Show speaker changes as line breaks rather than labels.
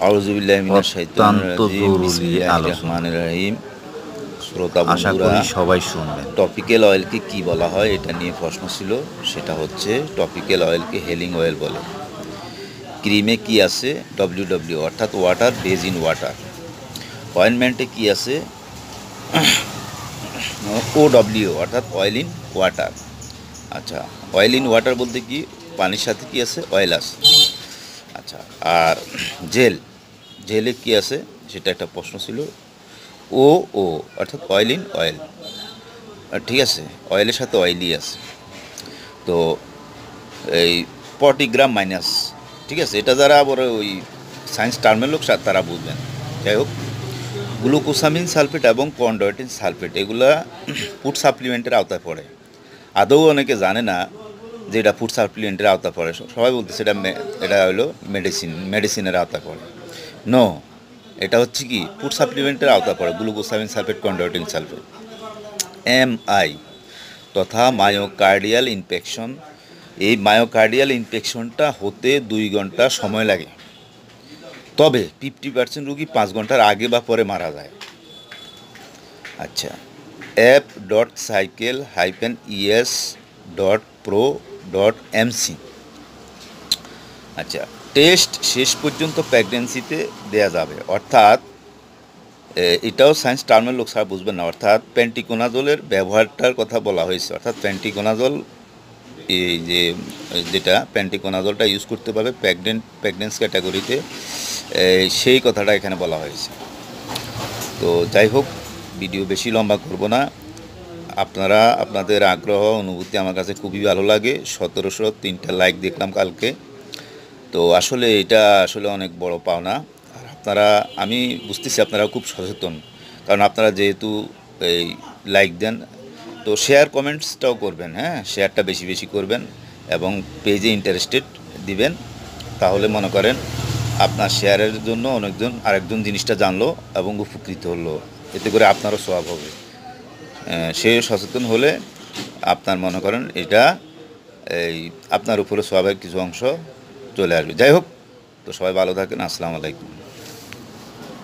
আউযুবিল্লাহি মিনাশ শাইতানির
অত্যন্ত
রাজিম
জরুরি
বিসমিল্লাহির
আলোচনা।
রহমানির রহিম। শ্রোতা
আশা
বন্ধুরা,
করি সবাই শুনবেন।
টপিক্যাল অয়েলকে কি বলা হয় এটা নিয়ে প্রশ্ন ছিল। সেটা হচ্ছে টপিক্যাল অয়েলকে হেলিং অয়েল বলে। ক্রিমে কি আছে? ডব্লিউ অর্থাৎ ওয়াটার বেজ ইন ওয়াটার। অয়েনমেন্টে কি আছে? OW অর্থাৎ অয়েল ইন ওয়াটার। আচ্ছা, অয়েল ইন ওয়াটার বলতে কি? পানির সাথে কি আছে? অয়েল আছে। আচ্ছা, আর জেলে কি আছে? সেটা একটা প্রশ্ন ছিল। ও ও অর্থাৎ অয়েল ইন অয়েল। ঠিক আছে, অয়েলের সাথে অয়েলই আছে। তো এই 40 গ্রাম মাইনাস, ঠিক আছে, এটা যারা আবার ওই সায়েন্স টার্মের লোক তারা বুঝবেন। যাই হোক, গ্লুকোসামিন সালফেট এবং কন্ড্রয়েটিন সালফেট এগুলা ফুড সাপ্লিমেন্টের আওতায় পড়ে। আদৌ অনেকে জানে না যে এটা ফুড সাপ্লিমেন্টের আওতায় পড়ে। সবাই বলতেছে এটা হলো মেডিসিনের আওতায় পড়ে। নো, এটা হচ্ছে কি ফুড সাপ্লিমেন্টের আওতায় পড়ে। Glucosamine sulphate, chondroitin sulphate. MI তথা মায়োকার্ডিয়াল ইনফেকশন। এই মায়োকার্ডিয়াল ইনফেকশনটা হতে 2 ঘন্টা সময় লাগে, তবে 50% রোগী 5 ঘন্টার আগে বা পরে মারা যায়। আচ্ছা, app.cycle-es.pro.mc। আচ্ছা, টেস্ট শেষ পর্যন্ত প্রেগন্যান্সিতে দেয়া যাবে, অর্থাৎ এটাও সায়েন্স টার্মের লোক ছাড়া বুঝবেন না। অর্থাৎ প্যান্টিকোনাজলের ব্যবহারটার কথা বলা হয়েছে। অর্থাৎ প্যান্টিকোনাজল, এই যেটা প্যান্টিকোনাজলটা ইউজ করতে পারবে প্রেগনেন্স ক্যাটাগরিতে, সেই কথাটা এখানে বলা হয়েছে। তো যাই হোক, ভিডিও বেশি লম্বা করব না। আপনাদের আগ্রহ অনুভূতি আমার কাছে খুবই ভালো লাগে। 1703টা লাইক দেখলাম কালকে। তো আসলে এটা আসলে অনেক বড় পাওনা। আর আমি বুঝতেছি আপনারা খুব সচেতন, কারণ আপনারা যেহেতু এই লাইক দেন, তো শেয়ার কমেন্টসটাও করবেন। হ্যাঁ, শেয়ারটা বেশি বেশি করবেন এবং পেজে ইন্টারেস্টেড দিবেন। তাহলে মনে করেন আপনার শেয়ারের জন্য আরেকজন জিনিসটা জানলো এবং উপকৃত হলো। এতে করে আপনারও সওয়াব হবে। সে সচেতন হলে আপনার মনে করেন এটা আপনার উপরে সওয়াবের কিছু অংশ চলে আসবে। যাই হোক, তো সবাই ভালো থাকেন। আসসালামু আলাইকুম।